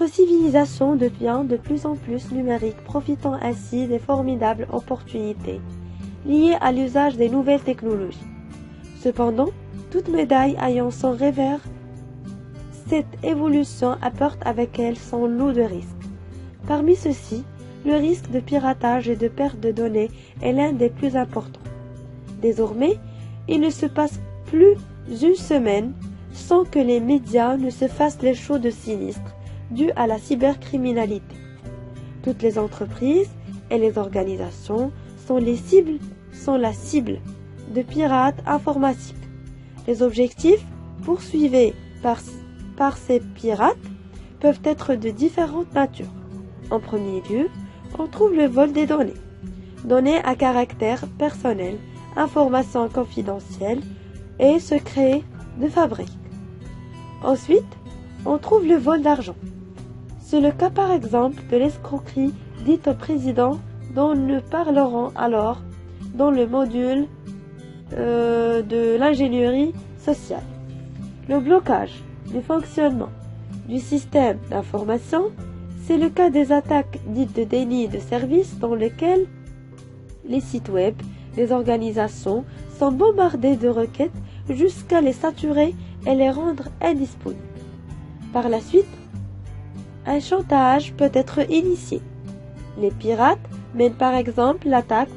Notre civilisation devient de plus en plus numérique, profitant ainsi des formidables opportunités liées à l'usage des nouvelles technologies. Cependant, toute médaille ayant son revers, cette évolution apporte avec elle son lot de risques. Parmi ceux-ci, le risque de piratage et de perte de données est l'un des plus importants. Désormais, il ne se passe plus une semaine sans que les médias ne se fassent les shows de sinistres dus à la cybercriminalité. Toutes les entreprises et les organisations sont la cible de pirates informatiques. Les objectifs poursuivis par ces pirates peuvent être de différentes natures. En premier lieu, on trouve le vol des données. Données à caractère personnel, informations confidentielles et secrets de fabrique. Ensuite, on trouve le vol d'argent. C'est le cas par exemple de l'escroquerie dite au président dont nous parlerons alors dans le module de l'ingénierie sociale. Le blocage du fonctionnement du système d'information, c'est le cas des attaques dites de déni de service dans lesquelles les sites web, les organisations sont bombardés de requêtes jusqu'à les saturer et les rendre indisponibles. Par la suite, un chantage peut être initié. Les pirates mènent par exemple l'attaque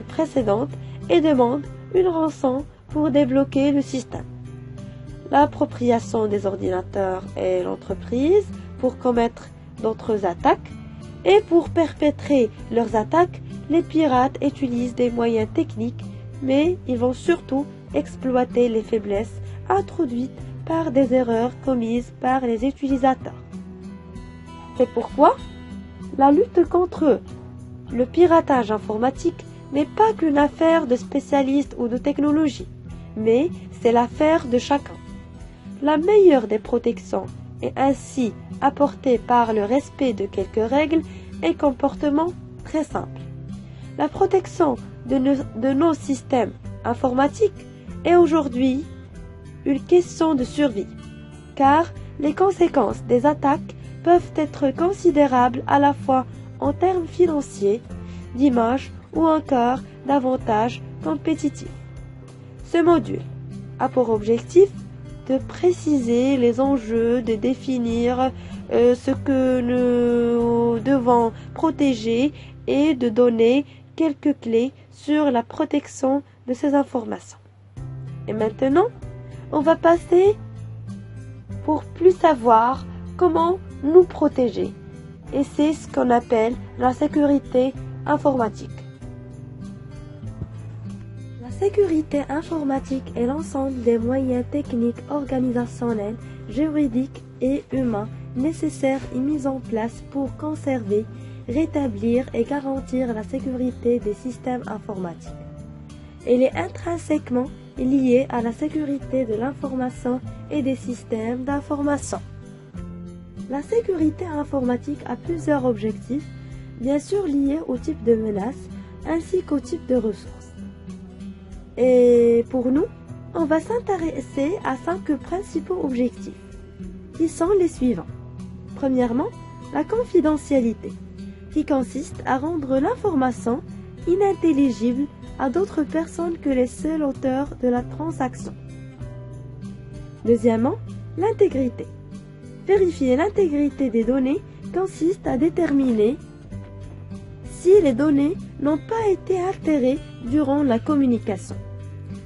précédente et demandent une rançon pour débloquer le système. L'appropriation des ordinateurs et l'entreprise pour commettre d'autres attaques et pour perpétrer leurs attaques, les pirates utilisent des moyens techniques, mais ils vont surtout exploiter les faiblesses introduites par des erreurs commises par les utilisateurs. C'est pourquoi la lutte contre le piratage informatique n'est pas qu'une affaire de spécialistes ou de technologie, mais c'est l'affaire de chacun. La meilleure des protections est ainsi apportée par le respect de quelques règles et comportements très simples. La protection de nos systèmes informatiques est aujourd'hui une question de survie, car les conséquences des attaques peuvent être considérables à la fois en termes financiers, d'image ou encore d'avantages compétitifs. Ce module a pour objectif de préciser les enjeux, de définir ce que nous devons protéger et de donner quelques clés sur la protection de ces informations. Et maintenant, on va passer pour plus savoir comment nous protéger. Et c'est ce qu'on appelle la sécurité informatique. La sécurité informatique est l'ensemble des moyens techniques, organisationnels, juridiques et humains nécessaires et mis en place pour conserver, rétablir et garantir la sécurité des systèmes informatiques. Elle est intrinsèquement liée à la sécurité de l'information et des systèmes d'information. La sécurité informatique a plusieurs objectifs, bien sûr liés au type de menace ainsi qu'au type de ressources. Et pour nous, on va s'intéresser à 5 principaux objectifs, qui sont les suivants. Premièrement, la confidentialité, qui consiste à rendre l'information inintelligible à d'autres personnes que les seuls auteurs de la transaction. Deuxièmement, l'intégrité. Vérifier l'intégrité des données consiste à déterminer si les données n'ont pas été altérées durant la communication.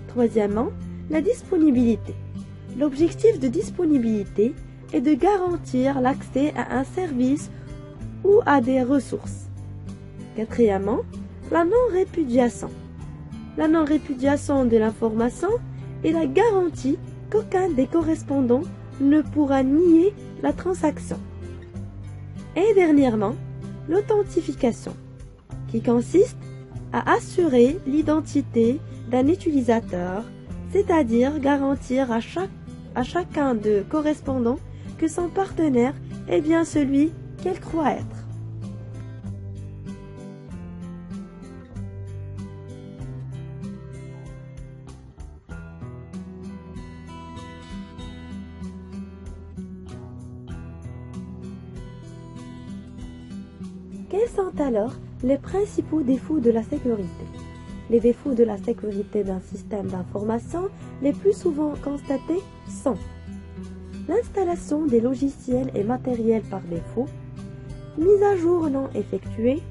Troisièmement, la disponibilité. L'objectif de disponibilité est de garantir l'accès à un service ou à des ressources. Quatrièmement, la non-répudiation. La non-répudiation de l'information est la garantie qu'aucun des correspondants ne pourra nier la transaction. Et dernièrement, l'authentification, qui consiste à assurer l'identité d'un utilisateur, c'est-à-dire garantir à chacun de correspondants que son partenaire est bien celui qu'elle croit être. Quels sont alors les principaux défauts de la sécurité? Les défauts de la sécurité d'un système d'information les plus souvent constatés sont l'installation des logiciels et matériels par défaut, mise à jour non effectuée,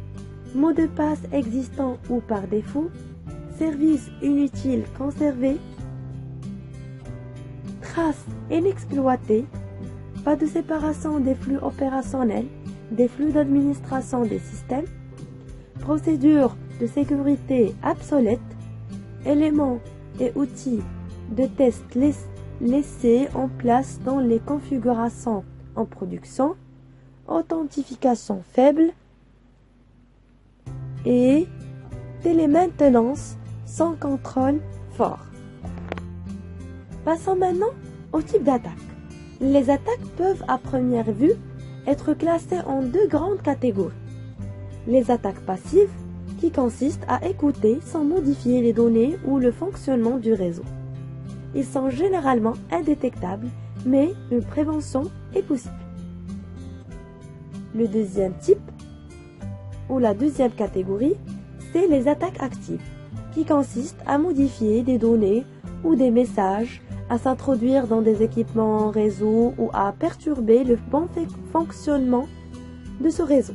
mot de passe existant ou par défaut, services inutiles conservés, traces inexploitées, pas de séparation des flux opérationnels, des flux d'administration des systèmes, procédures de sécurité obsolètes, éléments et outils de test laissés en place dans les configurations en production, authentification faible et télémaintenance sans contrôle fort. Passons maintenant au type d'attaque. Les attaques peuvent à première vue être classées en deux grandes catégories. Les attaques passives, qui consistent à écouter sans modifier les données ou le fonctionnement du réseau. Ils sont généralement indétectables, mais une prévention est possible. Le deuxième type, ou la deuxième catégorie, c'est les attaques actives, qui consistent à modifier des données ou des messages, à s'introduire dans des équipements réseau ou à perturber le bon fonctionnement de ce réseau.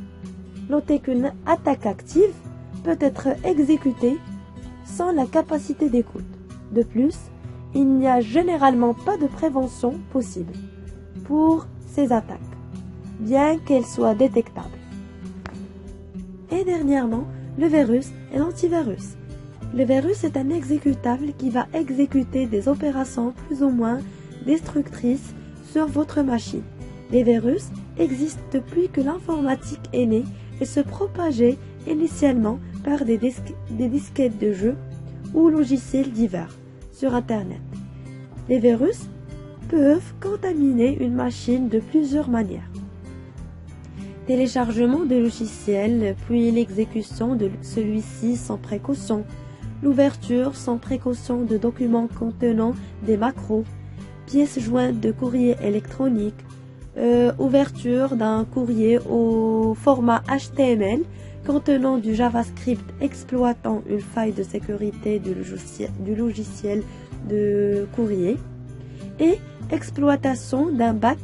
Notez qu'une attaque active peut être exécutée sans la capacité d'écoute. De plus, il n'y a généralement pas de prévention possible pour ces attaques, bien qu'elles soient détectables. Et dernièrement, le virus et l'antivirus. Le virus est un exécutable qui va exécuter des opérations plus ou moins destructrices sur votre machine. Les virus existent depuis que l'informatique est née et se propageaient initialement par des disquettes de jeux ou logiciels divers sur Internet. Les virus peuvent contaminer une machine de plusieurs manières. Téléchargement de logiciels, puis l'exécution de celui-ci sans précaution, l'ouverture sans précaution de documents contenant des macros, pièces jointes de courrier électronique, ouverture d'un courrier au format HTML contenant du JavaScript exploitant une faille de sécurité du logiciel de courrier et exploitation d'un bug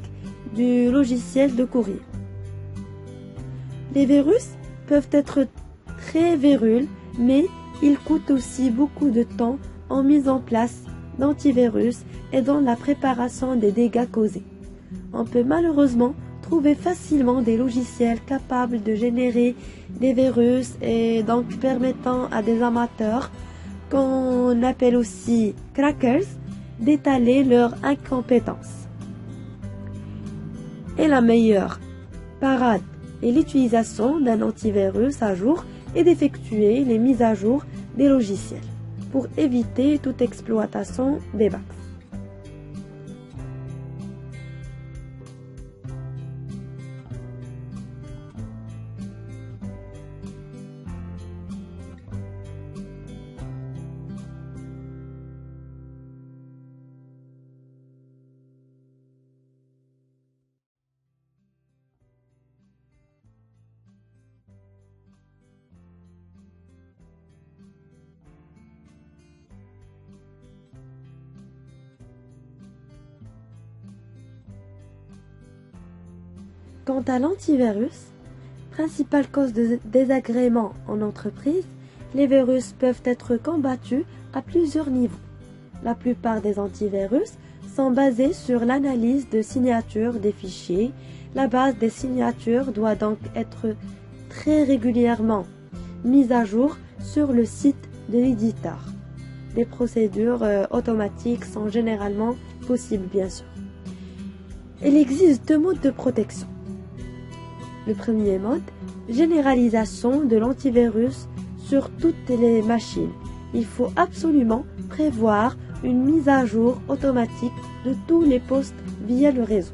du logiciel de courrier. Les virus peuvent être très véreux, mais ils coûtent aussi beaucoup de temps en mise en place d'antivirus et dans la préparation des dégâts causés. On peut malheureusement trouver facilement des logiciels capables de générer des virus et donc permettant à des amateurs, qu'on appelle aussi crackers, d'étaler leur incompétence. Et la meilleure parade est l'utilisation d'un antivirus à jour et d'effectuer les mises à jour des logiciels pour éviter toute exploitation des bugs. Quant à l'antivirus, principale cause de désagrément en entreprise, les virus peuvent être combattus à plusieurs niveaux. La plupart des antivirus sont basés sur l'analyse de signatures des fichiers. La base des signatures doit donc être très régulièrement mise à jour sur le site de l'éditeur. Les procédures automatiques sont généralement possibles, bien sûr. Il existe deux modes de protection. Le premier mode, généralisation de l'antivirus sur toutes les machines. Il faut absolument prévoir une mise à jour automatique de tous les postes via le réseau.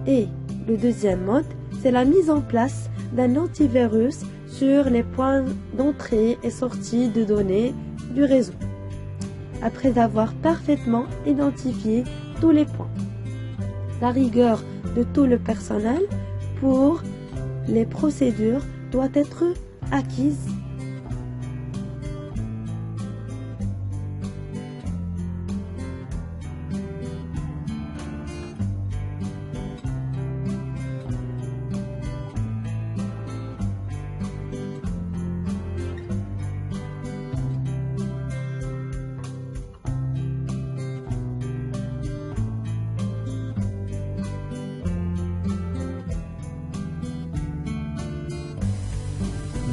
Et le deuxième mode, c'est la mise en place d'un antivirus sur les points d'entrée et sortie de données du réseau, après avoir parfaitement identifié tous les points. La rigueur de tout le personnel pour les procédures doivent être acquises.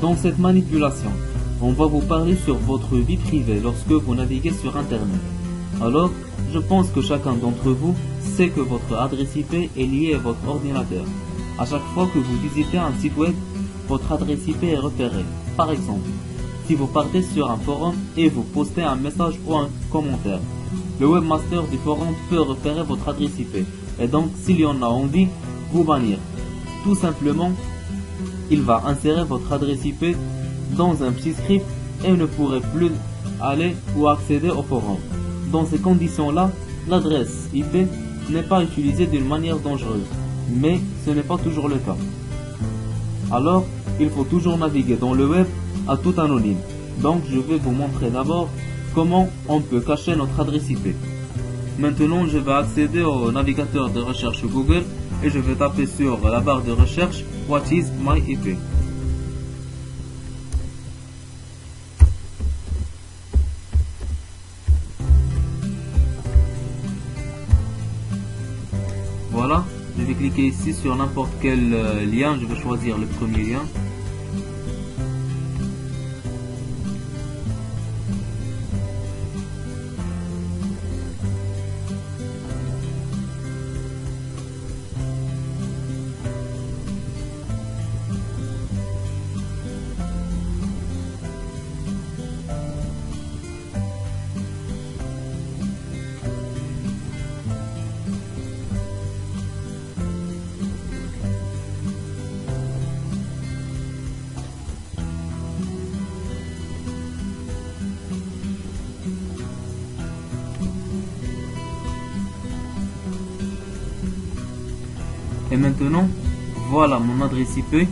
Dans cette manipulation, on va vous parler sur votre vie privée lorsque vous naviguez sur Internet. Alors, je pense que chacun d'entre vous sait que votre adresse IP est liée à votre ordinateur. À chaque fois que vous visitez un site web, votre adresse IP est repérée. Par exemple, si vous partez sur un forum et vous postez un message ou un commentaire, le webmaster du forum peut repérer votre adresse IP et donc, s'il y en a envie, vous bannir. Tout simplement, il va insérer votre adresse IP dans un petit script et ne pourrez plus aller ou accéder au forum. Dans ces conditions-là, l'adresse IP n'est pas utilisée d'une manière dangereuse, mais ce n'est pas toujours le cas. Alors, il faut toujours naviguer dans le web à tout anonyme. Donc, je vais vous montrer d'abord comment on peut cacher notre adresse IP. Maintenant, je vais accéder au navigateur de recherche Google et je vais taper sur la barre de recherche What is my IP? Voilà, je vais cliquer ici sur n'importe quel lien, je vais choisir le premier lien. Et maintenant, voilà mon adresse IP.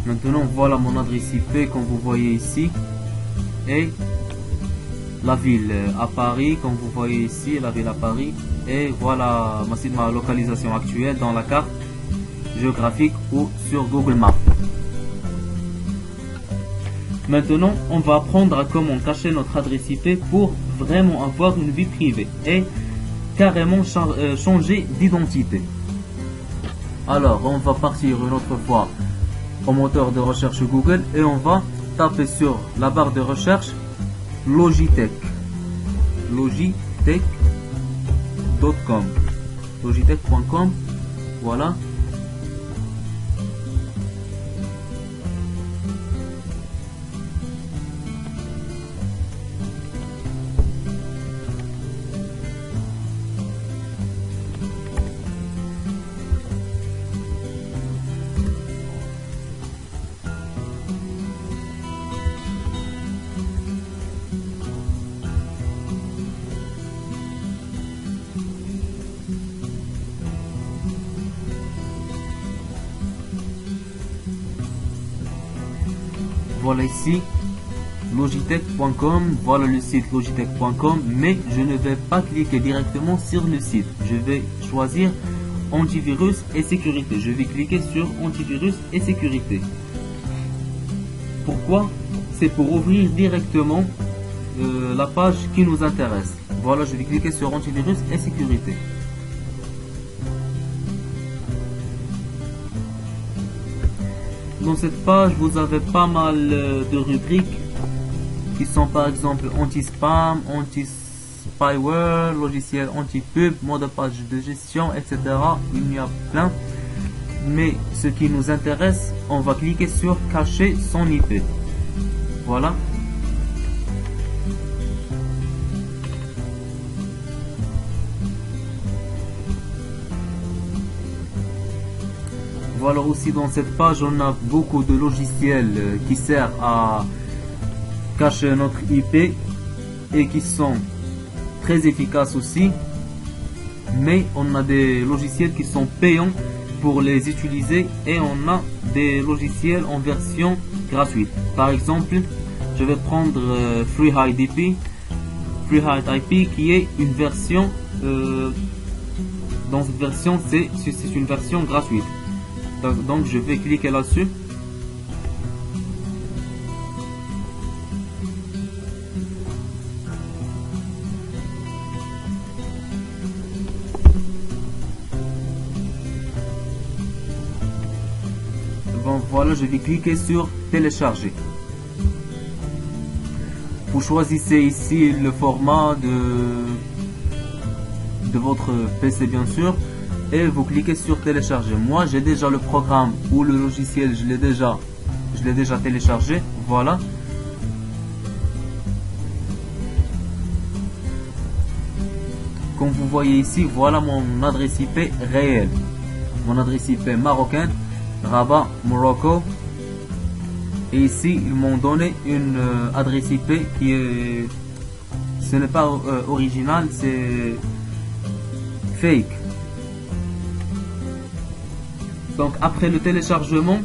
Maintenant, voilà mon adresse IP comme vous voyez ici. Et la ville à Paris, comme vous voyez ici, la ville à Paris. Et voilà ma localisation actuelle dans la carte géographique ou sur Google Maps. Maintenant, on va apprendre à comment cacher notre adresse IP pour vraiment avoir une vie privée et carrément changer d'identité. Alors, on va partir une autre fois au moteur de recherche Google et on va taper sur la barre de recherche Logitech. Logitech.com. Logitech.com. Voilà. Voilà ici logitech.com, voilà le site logitech.com, mais je ne vais pas cliquer directement sur le site. Je vais choisir antivirus et sécurité. Je vais cliquer sur antivirus et sécurité. Pourquoi? C'est pour ouvrir directement la page qui nous intéresse. Voilà, je vais cliquer sur antivirus et sécurité. Dans cette page, vous avez pas mal de rubriques qui sont par exemple anti-spam, anti-spyware, logiciel anti-pub, mot de page de gestion, etc. Il y a plein. Mais ce qui nous intéresse, on va cliquer sur cacher son IP. Voilà. Voilà aussi dans cette page, on a beaucoup de logiciels qui servent à cacher notre IP et qui sont très efficaces aussi. mais on a des logiciels qui sont payants pour les utiliser et on a des logiciels en version gratuite. Par exemple, je vais prendre FreeHideIP qui est une version dans cette version c'est une version gratuite. Donc je vais cliquer là-dessus. Bon, voilà, je vais cliquer sur télécharger. Vous choisissez ici le format de votre PC bien sûr et vous cliquez sur télécharger. Moi j'ai déjà le programme ou le logiciel, je l'ai déjà téléchargé. Voilà. Comme vous voyez ici, voilà mon adresse IP réelle. Mon adresse IP marocaine, Rabat, Morocco. Et ici, ils m'ont donné une adresse IP qui est... Ce n'est pas original, c'est fake. Donc après le téléchargement,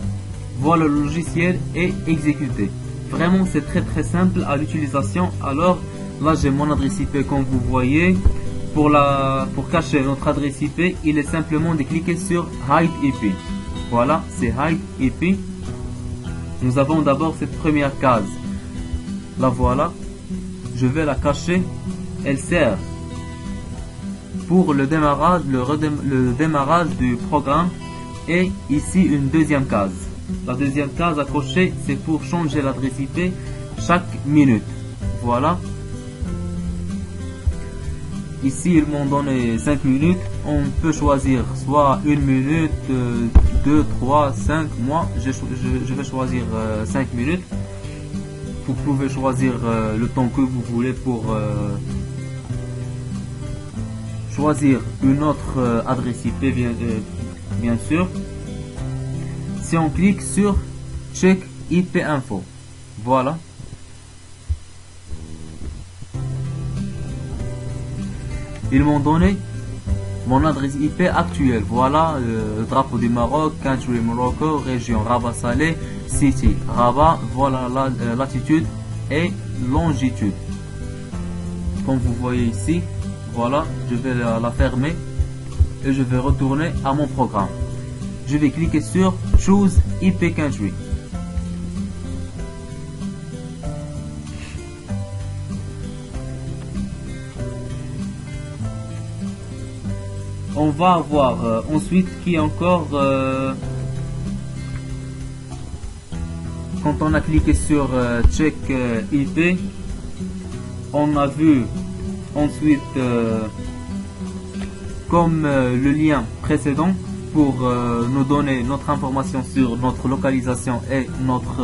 voilà, le logiciel est exécuté. Vraiment, c'est très simple à l'utilisation. Alors là, j'ai mon adresse IP comme vous voyez. Pour cacher notre adresse IP, il est simplement de cliquer sur Hide IP. Voilà, c'est Hide IP. Nous avons d'abord cette première case. La voilà. Je vais la cacher. Elle sert pour le démarrage, le démarrage du programme. Et ici une deuxième case. La deuxième case à cocher, c'est pour changer l'adresse IP chaque minute. Voilà. Ici, ils m'ont donné 5 minutes. On peut choisir soit 1 minute, 2, 3, 5. Moi, je vais choisir 5 minutes. Vous pouvez choisir le temps que vous voulez pour choisir une autre adresse IP, bien sûr. Si on clique sur Check IP Info, voilà. Ils m'ont donné mon adresse IP actuelle. Voilà, le drapeau du Maroc, country Morocco, région Rabat Salé, city Rabat. Voilà la latitude et longitude. Comme vous voyez ici, voilà, je vais la fermer et je vais retourner à mon programme. Je vais cliquer sur Choose IP Country. On va avoir ensuite qui est encore quand on a cliqué sur Check IP, on a vu ensuite comme le lien précédent pour nous donner notre information sur notre localisation et notre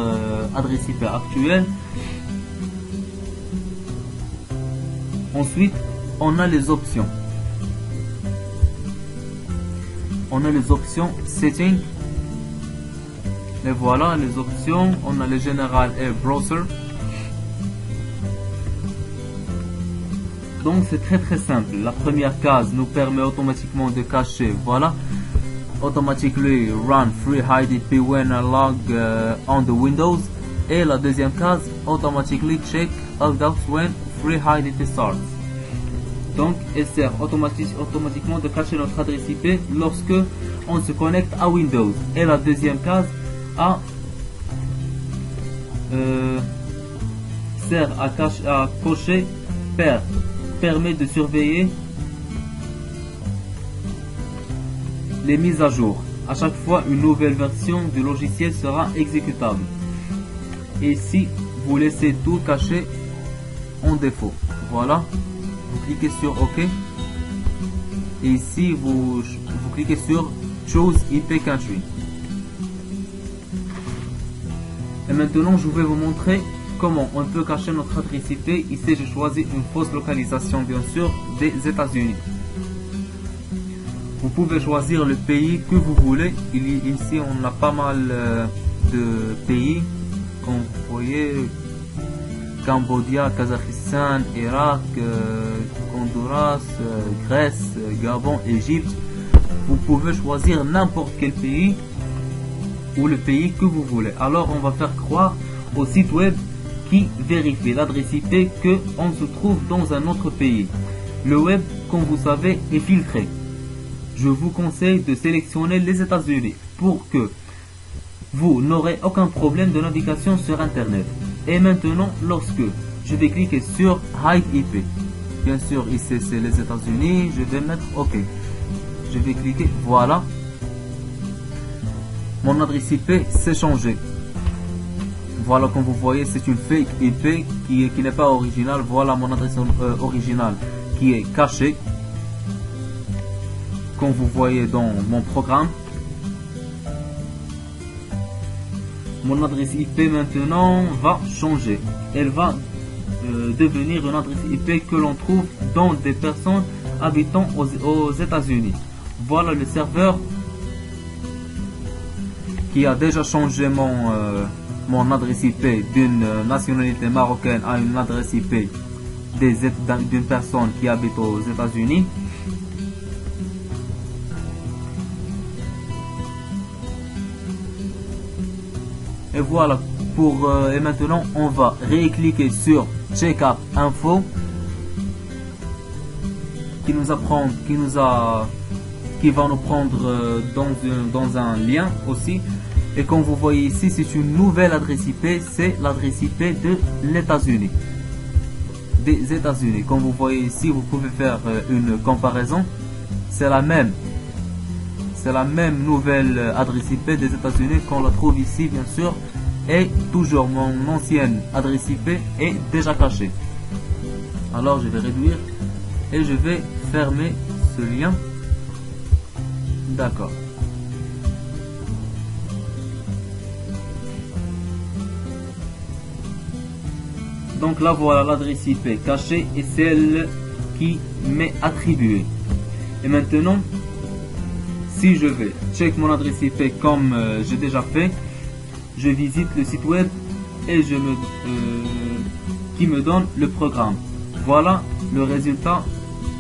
adresse IP actuelle. Ensuite, on a les options. On a les options Setting. Et voilà les options. On a les Général et Browser. Donc c'est très simple. La première case nous permet automatiquement de cacher. Voilà. Automatically run FreeHideIP when I log on the Windows. Et la deuxième case, automatically check logout when FreeHideIP starts. Donc elle sert automatiquement de cacher notre adresse IP lorsque on se connecte à Windows. Et la deuxième case sert à cocher permet de surveiller les mises à jour. À chaque fois, une nouvelle version du logiciel sera exécutable. Et si vous laissez tout caché en défaut, voilà, vous cliquez sur OK. Et ici, vous cliquez sur Choose IP Country. Et maintenant, je vais vous montrer comment on peut cacher notre adresse IP. Ici, j'ai choisi une fausse localisation, bien sûr, des États-Unis. Vous pouvez choisir le pays que vous voulez. Ici, on a pas mal de pays. Comme vous voyez, Cambodia, Kazakhstan, Irak, Honduras, Grèce, Gabon, Égypte. Vous pouvez choisir n'importe quel pays ou le pays que vous voulez. Alors on va faire croire au site web qui vérifie l'adresse IP que on se trouve dans un autre pays. Le web, comme vous savez, est filtré. Je vous conseille de sélectionner les États-Unis pour que vous n'aurez aucun problème de navigation sur Internet. Et maintenant, lorsque je vais cliquer sur Hide IP, bien sûr ici c'est les États-Unis, je vais mettre OK. Je vais cliquer, voilà. Mon adresse IP s'est changée. Voilà, comme vous voyez, c'est une fake IP qui n'est pas originale. Voilà mon adresse originale qui est cachée. Comme vous voyez dans mon programme. Mon adresse IP maintenant va changer. Elle va devenir une adresse IP que l'on trouve dans des personnes habitant aux États-Unis. Voilà le serveur qui a déjà changé mon adresse IP d'une nationalité marocaine à une adresse IP d'une personne qui habite aux États-Unis. Et voilà, et maintenant on va récliquer sur Checkup Info qui va nous prendre dans un lien aussi. Et comme vous voyez ici, c'est une nouvelle adresse IP, c'est l'adresse IP de l'États-Unis. Des États-Unis. Comme vous voyez ici, vous pouvez faire une comparaison. C'est la même nouvelle adresse IP des États-Unis qu'on la trouve ici, bien sûr. Et toujours mon ancienne adresse IP est déjà cachée. Alors je vais réduire et je vais fermer ce lien. D'accord. Donc là voilà l'adresse IP cachée et celle qui m'est attribuée. Et maintenant, si je vais check mon adresse IP comme j'ai déjà fait, je visite le site web et qui me donne le programme. Voilà le résultat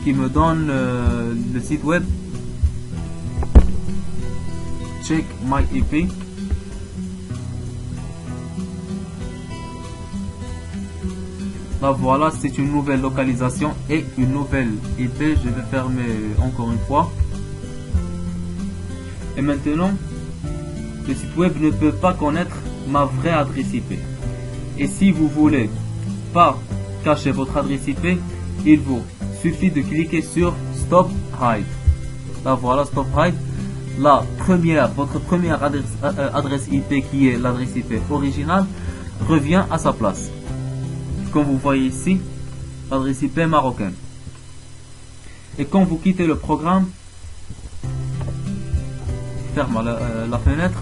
qui me donne le site web. Check my IP. Là voilà, c'est une nouvelle localisation et une nouvelle IP. Je vais fermer encore une fois. Et maintenant, le site web ne peut pas connaître ma vraie adresse IP. Et si vous voulez pas cacher votre adresse IP, il vous suffit de cliquer sur Stop Hide. Là voilà, Stop Hide. Votre première adresse IP qui est l'adresse IP originale revient à sa place. Comme vous voyez ici, l'adresse IP marocaine. Et quand vous quittez le programme, ferme la fenêtre.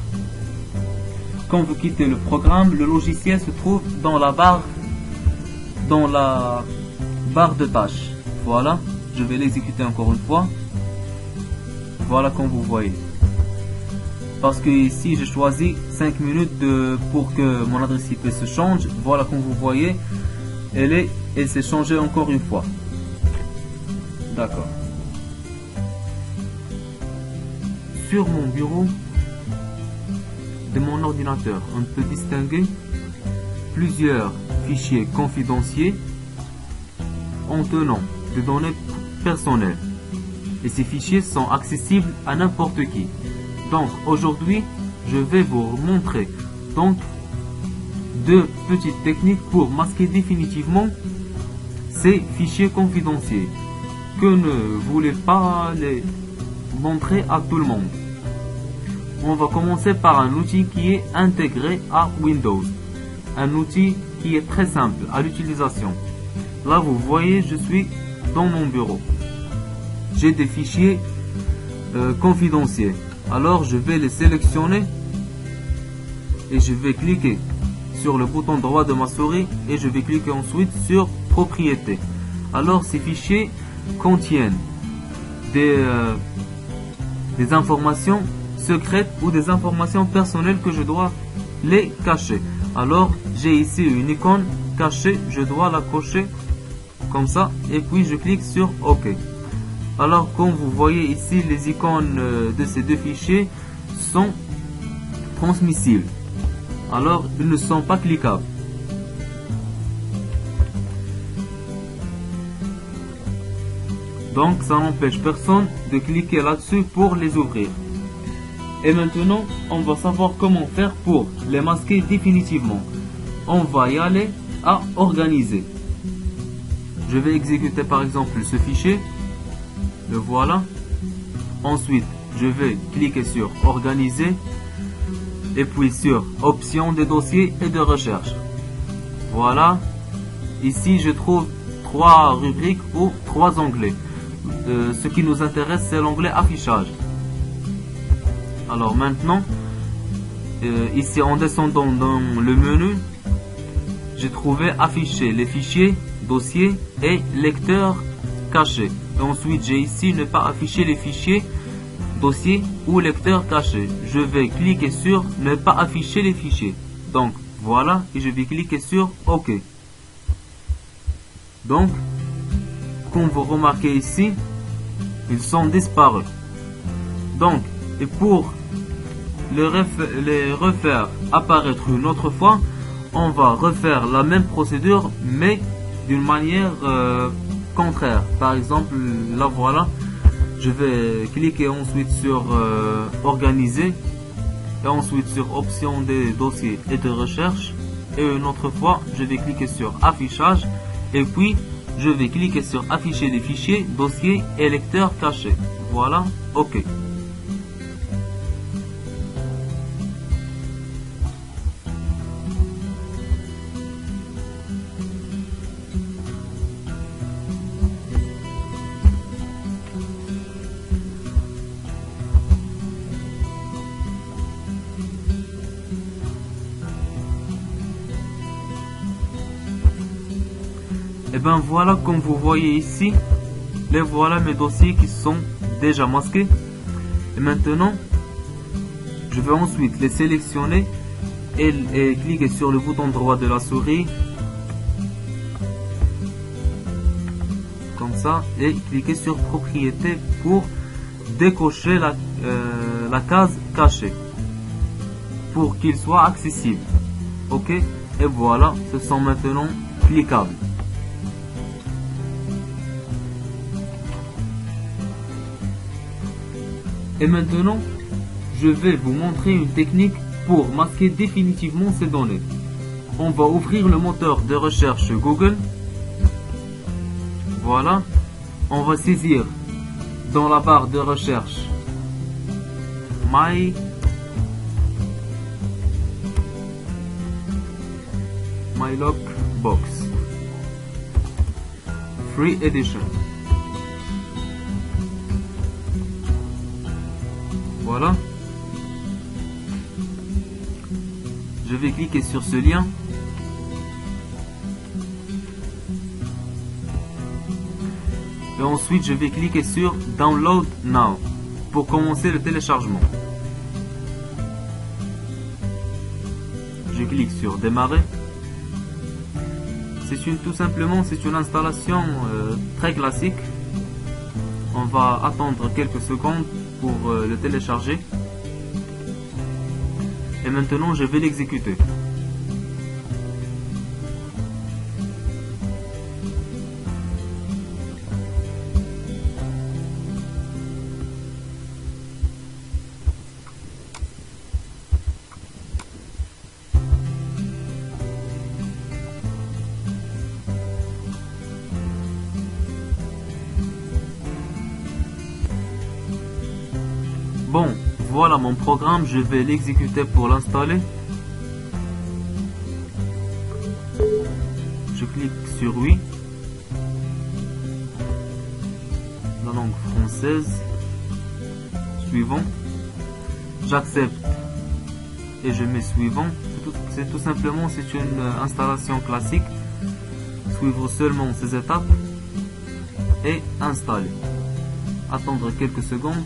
Quand vous quittez le programme, le logiciel se trouve dans la barre de tâches. Voilà, je vais l'exécuter encore une fois. Voilà comme vous voyez. Parce que ici j'ai choisi 5 minutes pour que mon adresse IP se change. Voilà comme vous voyez, elle s'est changée encore une fois. D'accord. Sur mon bureau de mon ordinateur, on peut distinguer plusieurs fichiers confidentiels contenant des données personnelles. Et ces fichiers sont accessibles à n'importe qui. Donc aujourd'hui, je vais vous montrer donc deux petites techniques pour masquer définitivement ces fichiers confidentiels que ne voulez pas les montrer à tout le monde. On va commencer par un outil qui est intégré à Windows. Un outil qui est très simple à l'utilisation. Là vous voyez, je suis dans mon bureau. J'ai des fichiers confidentiels. Alors je vais les sélectionner et je vais cliquer sur le bouton droit de ma souris et je vais cliquer ensuite sur propriétés. Alors ces fichiers contiennent des informations secrètes ou des informations personnelles que je dois les cacher. Alors j'ai ici une icône cachée, je dois la cocher comme ça et puis je clique sur OK. Alors comme vous voyez ici, les icônes de ces deux fichiers sont transmissibles. Alors ils ne sont pas cliquables. Donc ça n'empêche personne de cliquer là-dessus pour les ouvrir. Et maintenant, on va savoir comment faire pour les masquer définitivement. On va y aller à organiser. Je vais exécuter par exemple ce fichier. Le voilà. Ensuite, je vais cliquer sur organiser et puis sur options des dossiers et de recherche. Voilà. Ici, je trouve 3 rubriques ou 3 onglets. Ce qui nous intéresse, c'est l'onglet affichage. Alors maintenant, ici en descendant dans le menu, j'ai trouvé afficher les fichiers, dossiers et lecteurs cachés. Et ensuite j'ai ici ne pas afficher les fichiers, dossiers ou lecteurs cachés. Je vais cliquer sur ne pas afficher les fichiers. Donc voilà, et je vais cliquer sur OK. Donc, comme vous remarquez ici, ils sont disparus. Donc, et pour les refaire apparaître une autre fois, on va refaire la même procédure mais d'une manière contraire. Par exemple, là voilà, je vais cliquer ensuite sur organiser et ensuite sur options des dossiers et de recherche, et une autre fois je vais cliquer sur affichage et puis je vais cliquer sur afficher les fichiers, dossiers et lecteurs cachés. Voilà, OK. Et bien voilà, comme vous voyez ici, les voilà mes dossiers qui sont déjà masqués. Et maintenant, je vais ensuite les sélectionner et cliquer sur le bouton droit de la souris, comme ça, et cliquer sur propriété pour décocher la case cachée, pour qu'il soit accessible. OK, et voilà, ce sont maintenant cliquables. Et maintenant, je vais vous montrer une technique pour masquer définitivement ces données. On va ouvrir le moteur de recherche Google. Voilà. On va saisir dans la barre de recherche My Lockbox Free Edition. Voilà. Je vais cliquer sur ce lien. Et ensuite, je vais cliquer sur Download Now pour commencer le téléchargement. Je clique sur Démarrer. Tout simplement, c'est une installation très classique. On va attendre quelques secondes pour le télécharger. Et maintenant, je vais l'exécuter. Bon, voilà mon programme, je vais l'exécuter pour l'installer. Je clique sur oui. La langue française. Suivant. J'accepte et je mets suivant. C'est tout simplement, c'est une installation classique. Suivre seulement ces étapes et installer. Attendre quelques secondes.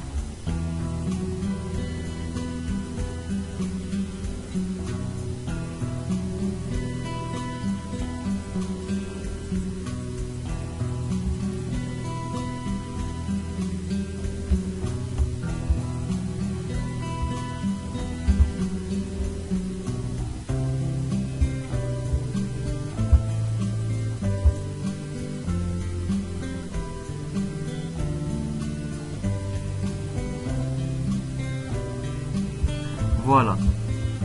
Voilà.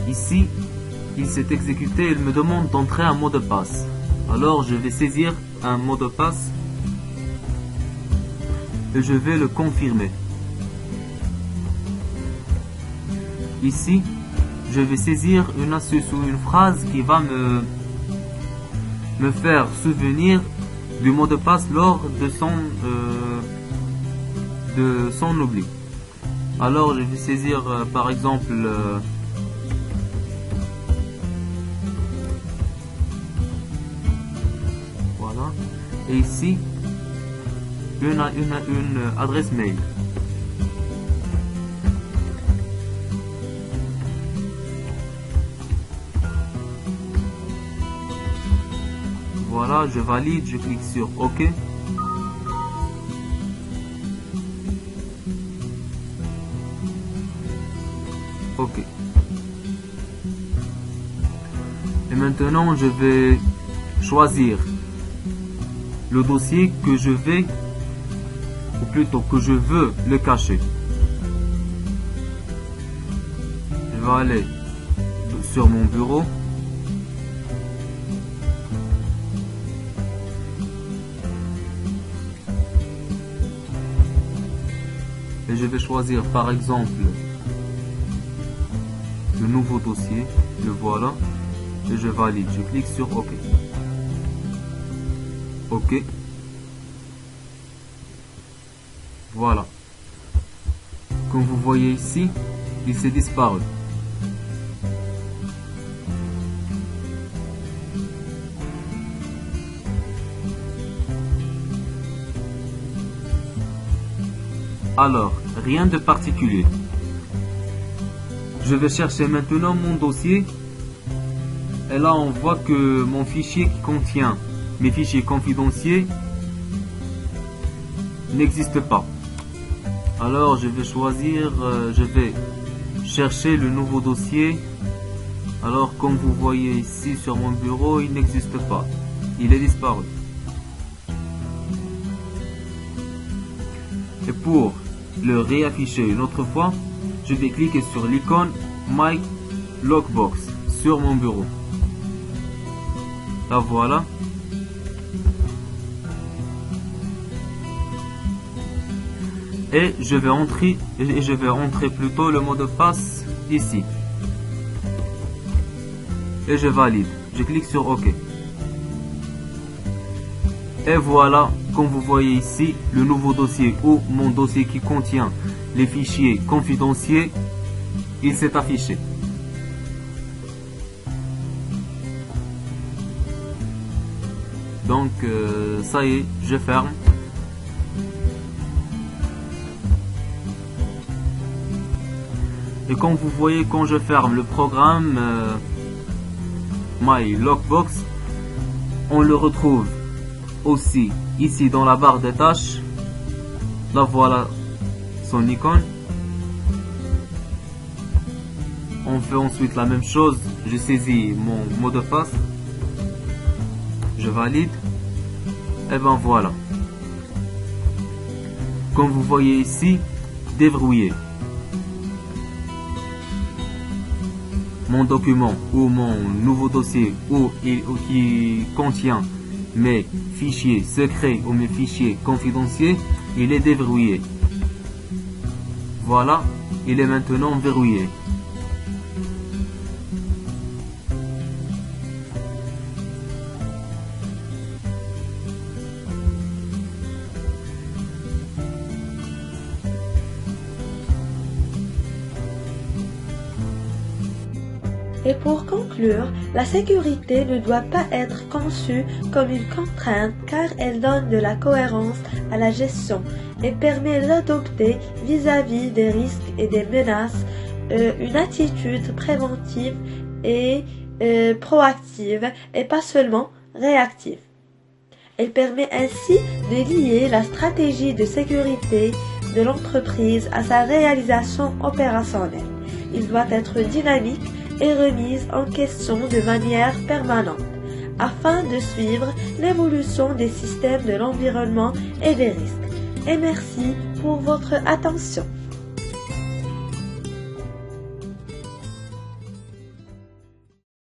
Ici, il s'est exécuté, il me demande d'entrer un mot de passe. Alors je vais saisir un mot de passe et je vais le confirmer. Ici, je vais saisir une astuce ou une phrase qui va me faire souvenir du mot de passe lors de son oubli. Alors je vais saisir par exemple voilà, et ici une adresse mail. Voilà, je valide, je clique sur OK. OK. Et maintenant, je vais choisir le dossier que je vais, ou plutôt que je veux le cacher. Je vais aller sur mon bureau. Et je vais choisir par exemple le nouveau dossier, le voilà, et je valide, je clique sur OK. OK. Voilà. Comme vous voyez ici, il s'est disparu. Alors, rien de particulier. Je vais chercher maintenant mon dossier. Et là, on voit que mon fichier qui contient mes fichiers confidentiels n'existe pas. Alors, je vais choisir, je vais chercher le nouveau dossier. Alors, comme vous voyez ici sur mon bureau, il n'existe pas. Il est disparu. Et pour le réafficher une autre fois, je vais cliquer sur l'icône My Lockbox sur mon bureau. La voilà. Et je vais entrer plutôt le mot de passe ici. Et je valide. Je clique sur OK. Et voilà, comme vous voyez ici, le nouveau dossier ou mon dossier qui contient les fichiers confidentiels, il s'est affiché. Donc, ça y est, je ferme. Et comme vous voyez, quand je ferme le programme My Lockbox, on le retrouve aussi ici dans la barre des tâches. Là voilà son icône. On fait ensuite la même chose. Je saisis mon mot de passe. Je valide. Et ben voilà. Comme vous voyez ici, déverrouillé. Mon document ou mon nouveau dossier qui contient mes fichiers secrets ou mes fichiers confidentiels, il est déverrouillé. Voilà, il est maintenant verrouillé. Et pour conclure, la sécurité ne doit pas être conçue comme une contrainte car elle donne de la cohérence à la gestion et permet d'adopter vis-à-vis des risques et des menaces une attitude préventive et proactive et pas seulement réactive. Elle permet ainsi de lier la stratégie de sécurité de l'entreprise à sa réalisation opérationnelle. Il doit être dynamique et remise en question de manière permanente, afin de suivre l'évolution des systèmes de l'environnement et des risques. Et merci pour votre attention.